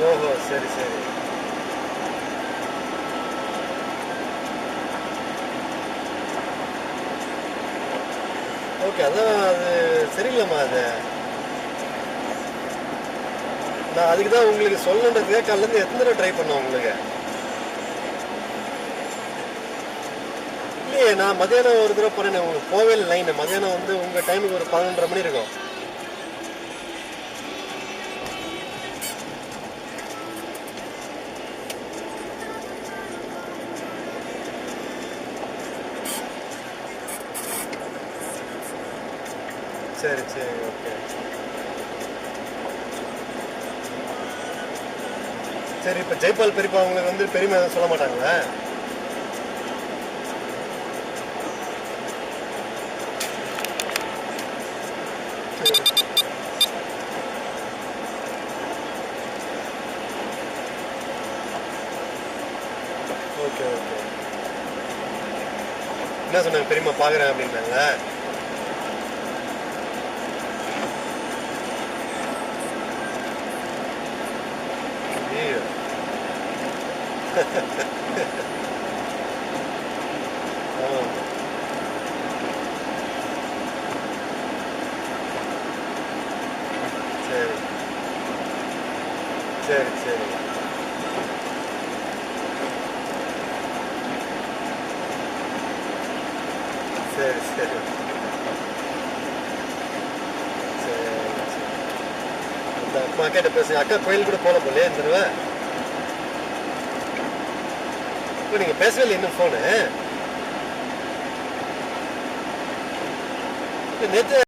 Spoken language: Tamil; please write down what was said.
ஓஹோ, சரி சரி. ஓகே, அதான் அது சரியில்லைம்மா அது. நான் அதுக்கு தான் உங்களுக்கு சொல்லணுன்றதுக்கே காலையிலேருந்து எத்தனை தடவை ட்ரை பண்ணேன் உங்களுக்கு. இல்லையே, நான் மதியானம் ஒரு தடவை பண்ணேன், உங்களுக்கு போவே இல்லை லைன். மதியானம் வந்து உங்கள் டைமுக்கு ஒரு 11:30 மணி இருக்கும். சரி சரி, ஓகே. சரி, இப்போ ஜெய்பால் பெரியப்பா அவங்களுக்கு வந்து பெரியமா எதுவும் சொல்ல மாட்டாங்களா? சரி, ஓகே ஓகே. என்ன சொன்னாங்க பெரியம்மா, பார்க்குறேன் அப்படின்னாங்களா? ஐயோ. ஆமாம். சரி சரி சரி சரி சரி சரி. அந்த அம்மா கிட்ட பேசுங்க. அக்கா கோயில் கூட போல போலே இந்த தடவை. இப்போ நீங்கள் பேசவே இல்லை இன்னும் ஃபோனு. நேற்று